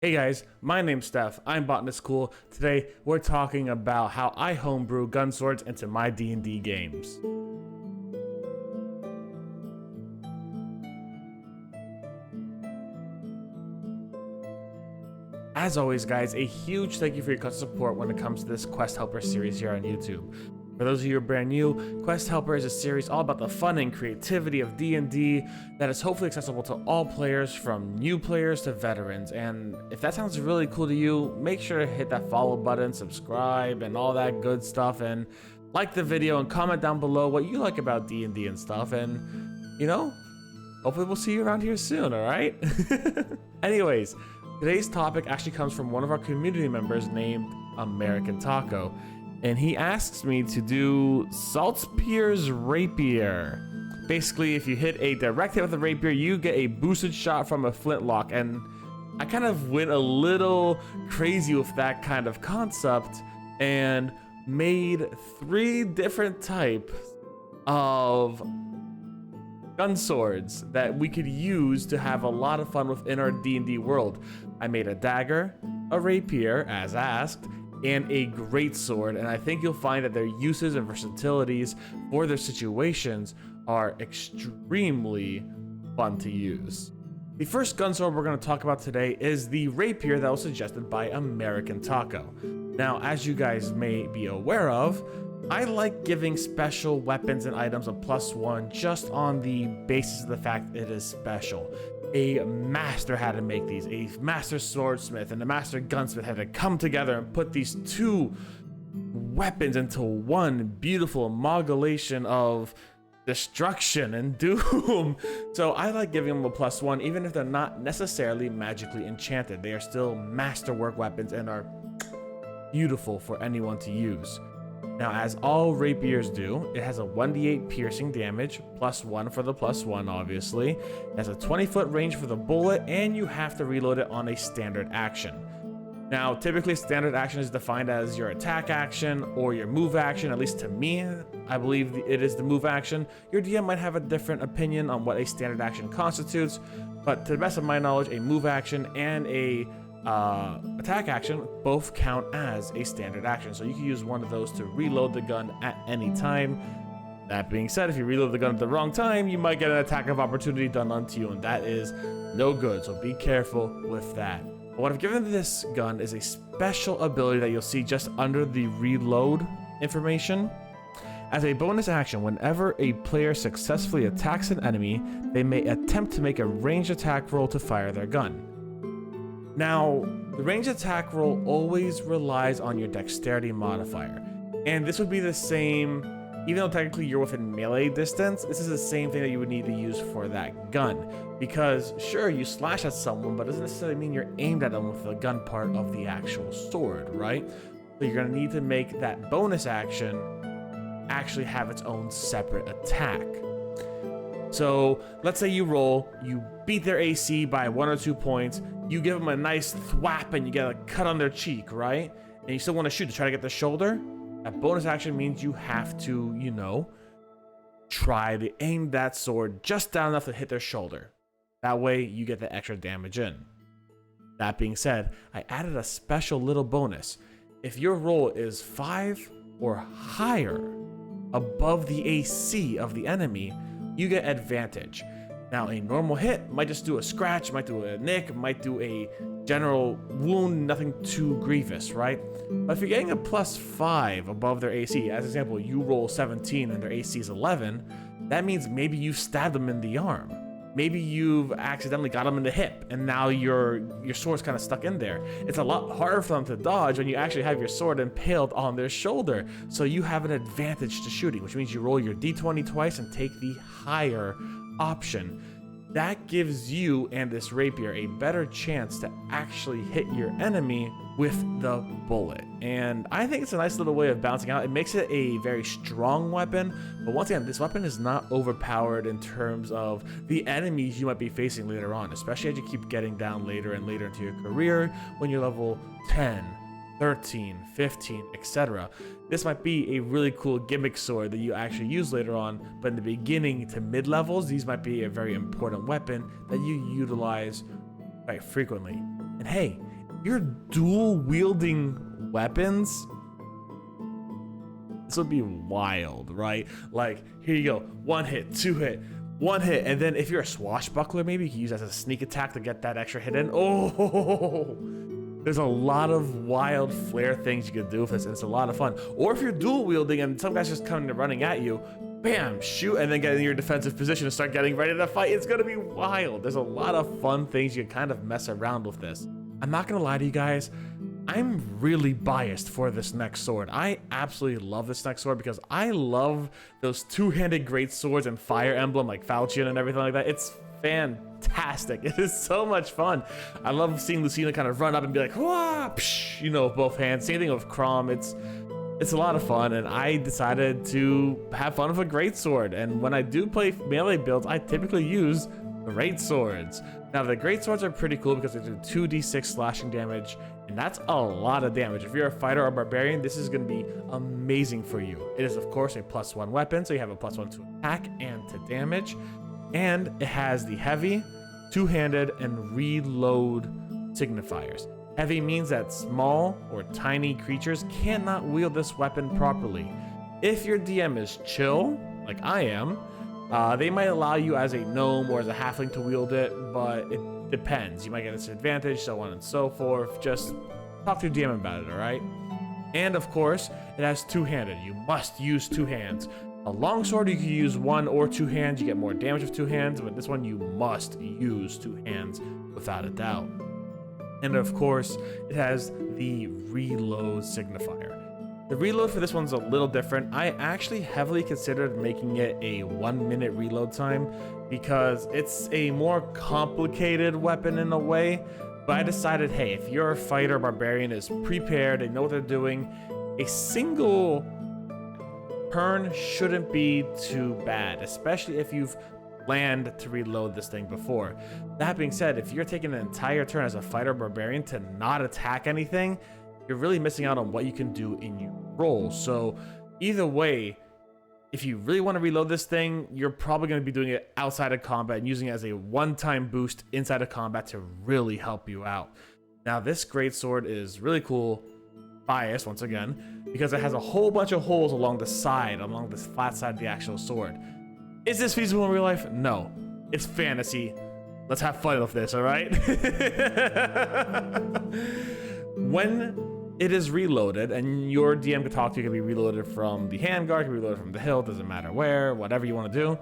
Hey guys, my name's Steph. I'm Botanist Cool. Today we're talking about how I homebrew gun swords into my D&D games. As always guys, a huge thank you for your constant support when it comes to this Quest Helper series here on YouTube. For those of you who are brand new, Quest Helper is a series all about the fun and creativity of D&D that is hopefully accessible to all players, from new players to veterans. And if that sounds really cool to you, make sure to hit that follow button, subscribe, and all that good stuff, and like the video and comment down below what you like about D&D and stuff. And, you know, hopefully we'll see you around here soon, alright? Anyways, today's topic actually comes from one of our community members named American Taco. And he asks me to do Saltspier's Rapier. Basically, if you hit a direct hit with a rapier, you get a boosted shot from a flintlock. And I kind of went a little crazy with that kind of concept and made 3 different types of gun swords that we could use to have a lot of fun within our D&D world. I made a dagger, a rapier, as asked, and a greatsword, and I think you'll find that their uses and versatilities for their situations are extremely fun to use. The first gun sword we're going to talk about today is the rapier that was suggested by American Taco. Now, as you guys may be aware of, I like giving special weapons and items a +1 just on the basis of the fact it is special. A master had to make these. A master swordsmith and a master gunsmith had to come together and put these 2 weapons into one beautiful amalgamation of destruction and doom. So I like giving them a +1 even if they're not necessarily magically enchanted. They are still masterwork weapons and are beautiful for anyone to use. Now, as all rapiers do, it has a 1d8 piercing damage, +1 for the +1, obviously. It has a 20-foot range for the bullet, and you have to reload it on a standard action. Now, typically, standard action is defined as your attack action or your move action. At least to me, I believe it is the move action. Your DM might have a different opinion on what a standard action constitutes, but to the best of my knowledge, a move action and a attack action both count as a standard action, so you can use one of those to reload the gun at any time. That being said, if you reload the gun at the wrong time, you might get an attack of opportunity done onto you, and that is no good, so be careful with that. But what I've given this gun is a special ability that you'll see just under the reload information. As a bonus action, whenever a player successfully attacks an enemy, they may attempt to make a ranged attack roll to fire their gun. Now, the ranged attack roll always relies on your dexterity modifier, and this would be the same, even though technically you're within melee distance, this is the same thing that you would need to use for that gun, because sure, you slash at someone, but it doesn't necessarily mean you're aimed at them with the gun part of the actual sword, right? So you're going to need to make that bonus action actually have its own separate attack. So let's say you roll, you beat their AC by 1 or 2 points, you give them a nice thwap and you get a cut on their cheek, right? And you still want to shoot to try to get the shoulder. That bonus action means you have to, you know, try to aim that sword just down enough to hit their shoulder. That way you get the extra damage in. That being said, I added a special little bonus. If your roll is 5 or higher above the AC of the enemy, you get advantage. Now, a normal hit might just do a scratch, might do a nick, might do a general wound, nothing too grievous, right? But if you're getting a +5 above their AC, as an example, you roll 17 and their AC is 11, that means maybe you stabbed them in the arm. Maybe you've accidentally got them in the hip, and now your sword's kind of stuck in there. It's a lot harder for them to dodge when you actually have your sword impaled on their shoulder. So you have an advantage to shooting, which means you roll your d20 twice and take the higher option. That gives you and this rapier a better chance to actually hit your enemy with the bullet. And I think it's a nice little way of balancing out. It makes it a very strong weapon, but once again, this weapon is not overpowered in terms of the enemies you might be facing later on, especially as you keep getting down later and later into your career when you're level 10, 13, 15, etc. This might be a really cool gimmick sword that you actually use later on, but in the beginning to mid levels, these might be a very important weapon that you utilize quite frequently. And hey, you're dual wielding weapons, this would be wild, right? Like, here you go, 1 hit, 2 hit, 1 hit, and then if you're a swashbuckler, maybe you can use that as a sneak attack to get that extra hit in. Oh, there's a lot of wild flair things you can do with this, and it's a lot of fun. Or if you're dual wielding and some guy's just coming and running at you, bam, shoot, and then get in your defensive position and start getting ready to fight. It's gonna be wild. There's a lot of fun things you can kind of mess around with this. I'm not gonna lie to you guys, I'm really biased for this next sword. I absolutely love this next sword because I love those two-handed great swords and Fire Emblem like Falchion and everything like that. It's fantastic. It is so much fun. I love seeing Lucina kind of run up and be like, wah, psh, you know, with both hands. Same thing with Chrom. It's a lot of fun, and I decided to have fun with a greatsword. And when I do play melee builds, I typically use great swords. Now the great swords are pretty cool because they do 2d6 slashing damage, and that's a lot of damage. If you're a fighter or barbarian, this is going to be amazing for you. It is of course a +1 weapon, so you have a +1 to attack and to damage, and it has the heavy, two-handed, and reload signifiers. Heavy means that small or tiny creatures cannot wield this weapon properly. If your DM is chill, like I am, they might allow you as a gnome or as a halfling to wield it, but it depends. You might get a disadvantage, so on and so forth. Just talk to your DM about it, alright? And of course, it has two-handed. You must use two hands. A longsword, you can use 1 or 2 hands. You get more damage with 2 hands, but this one you must use 2 hands without a doubt. And of course, it has the reload signifier. The reload for this one's a little different. I actually heavily considered making it a 1-minute reload time because it's a more complicated weapon in a way. But I decided, hey, if your fighter barbarian is prepared, they know what they're doing, a single turn shouldn't be too bad, especially if you've planned to reload this thing before. That being said, if you're taking an entire turn as a fighter barbarian to not attack anything, you're really missing out on what you can do in your role. So either way, if you really want to reload this thing, you're probably going to be doing it outside of combat and using it as a one-time boost inside of combat to really help you out. Now this greatsword is really cool, biased once again, because it has a whole bunch of holes along the side, along the flat side of the actual sword. Is this feasible in real life? No. It's fantasy. Let's have fun with this, all right? When it is reloaded, and your DM can talk to you, can be reloaded from the handguard, can be reloaded from the hilt, doesn't matter where, whatever you want to do.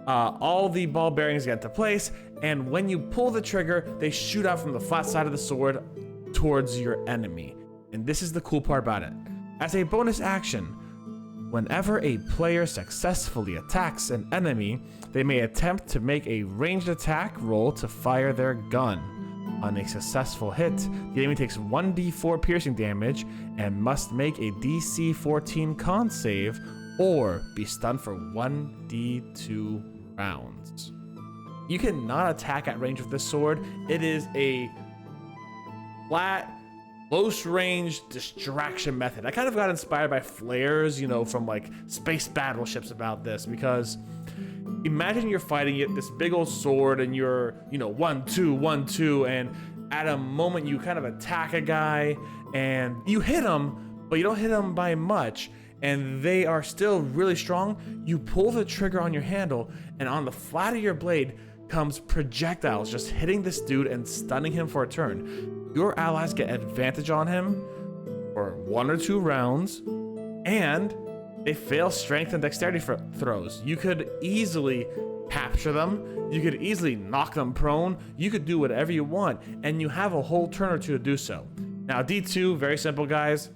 All the ball bearings get into place, and when you pull the trigger, they shoot out from the flat side of the sword towards your enemy. And this is the cool part about it. As a bonus action, whenever a player successfully attacks an enemy, they may attempt to make a ranged attack roll to fire their gun. On a successful hit, the enemy takes 1d4 piercing damage and must make a DC 14 con save or be stunned for 1d2 rounds. You cannot attack at range with this sword. It is a flat, close range distraction method. I kind of got inspired by flares, you know, from like space battleships about this, because imagine you're fighting it, this big old sword, and you're, you know, 1-2, 1-2, and at a moment you kind of attack a guy and you hit him, but you don't hit him by much, and they are still really strong. You pull the trigger on your handle, and on the flat of your blade comes projectiles just hitting this dude and stunning him for a turn. Your allies get advantage on him for 1 or 2 rounds, and they fail strength and dexterity throws. You could easily capture them, you could easily knock them prone, you could do whatever you want, and you have a whole turn or two to do so. Now D2, very simple guys,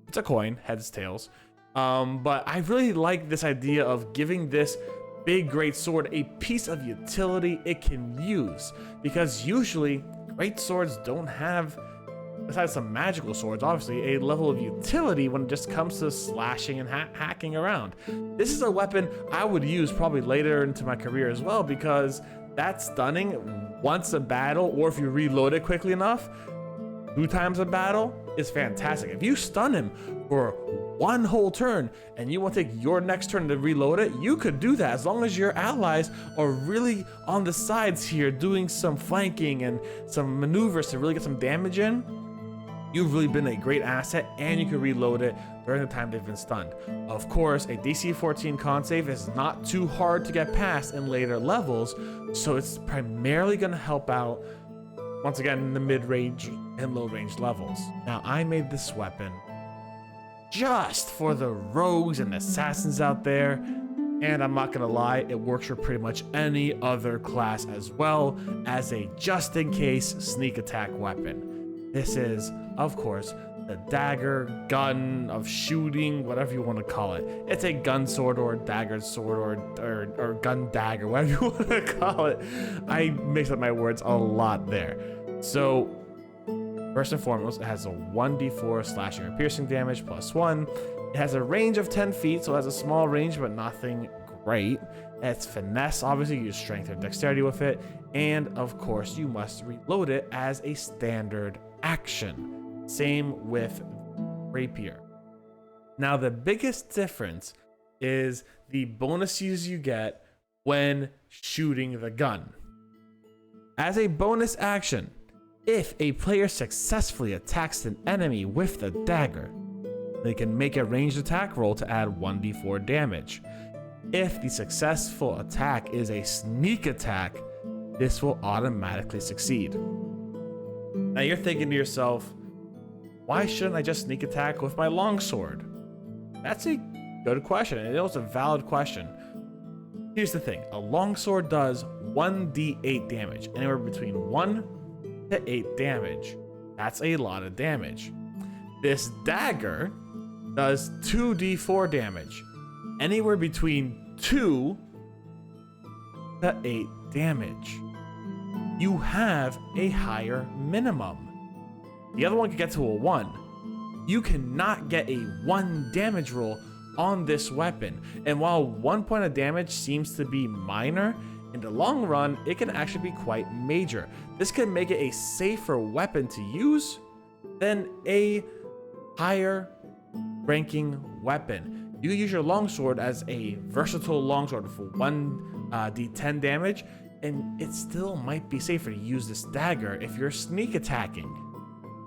it's a coin, heads, tails. But I really like this idea of giving this big great sword a piece of utility it can use, because usually great swords don't have, besides some magical swords, obviously, a level of utility when it just comes to slashing and hacking around. This is a weapon I would use probably later into my career as well, because that stunning once a battle, or if you reload it quickly enough, 2 times a battle, is fantastic. If you stun him for one whole turn and you want to take your next turn to reload it, you could do that as long as your allies are really on the sides here doing some flanking and some maneuvers to really get some damage in. You've really been a great asset, and you can reload it during the time they've been stunned. Of course, a DC 14 con save is not too hard to get past in later levels, so it's primarily going to help out once again in the mid-range and low-range levels. Now, I made this weapon just for the rogues and assassins out there, and I'm not gonna lie, it works for pretty much any other class as well as a just-in-case sneak attack weapon. This is, of course, the dagger, gun of shooting, whatever you want to call it. It's a gun sword or dagger sword or gun dagger, whatever you want to call it. I mix up my words a lot there. So, first and foremost, it has a 1d4 slashing or piercing damage +1. It has a range of 10 feet, so it has a small range, but nothing great. It's finesse, obviously you use strength or dexterity with it. And of course, you must reload it as a standard action. Same with rapier. Now, the biggest difference is the bonuses you get when shooting the gun. As a bonus action, if a player successfully attacks an enemy with the dagger, they can make a ranged attack roll to add 1d4 damage. If the successful attack is a sneak attack, this will automatically succeed. Now you're thinking to yourself, why shouldn't I just sneak attack with my longsword? That's a good question, and it was a valid question. Here's the thing, a longsword does 1d8 damage, anywhere between 1 to 8 damage. That's a lot of damage. This dagger does 2d4 damage, anywhere between 2 to 8 damage. You have a higher minimum. The other one could get to a 1. You cannot get a 1 damage roll on this weapon. And while 1 point of damage seems to be minor, in the long run, it can actually be quite major. This can make it a safer weapon to use than a higher ranking weapon. You use your longsword as a versatile longsword for 1d10 damage, and it still might be safer to use this dagger if you're sneak attacking.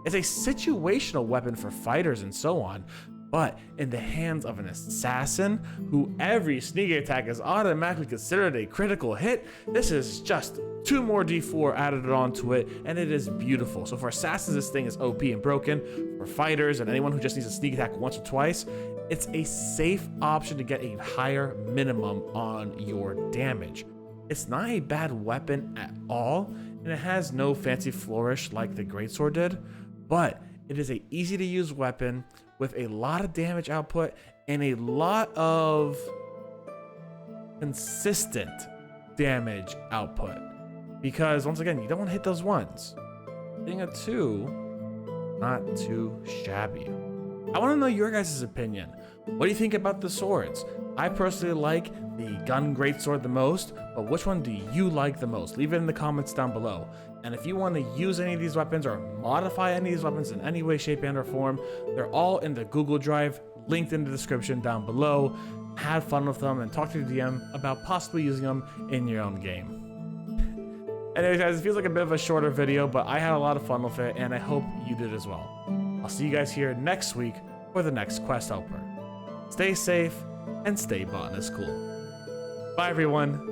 It's a situational weapon for fighters and so on, but in the hands of an assassin, who every sneak attack is automatically considered a critical hit, this is just 2 more d4 added onto it, and it is beautiful. So for assassins, this thing is OP and broken. For fighters and anyone who just needs a sneak attack once or twice, it's a safe option to get a higher minimum on your damage. It's not a bad weapon at all, and it has no fancy flourish like the greatsword did, but it is a easy to use weapon with a lot of damage output and a lot of consistent damage output. Because once again, you don't want to hit those ones. Hitting a 2, not too shabby. I want to know your guys' opinion. What do you think about the swords? I personally like the gun greatsword the most, but which one do you like the most? Leave it in the comments down below. And if you want to use any of these weapons or modify any of these weapons in any way, shape, and or form, they're all in the Google Drive, linked in the description down below. Have fun with them and talk to your DM about possibly using them in your own game. Anyways guys, it feels like a bit of a shorter video, but I had a lot of fun with it, and I hope you did as well. I'll see you guys here next week for the next quest helper. Stay safe and stay Botanist Cool. Bye everyone.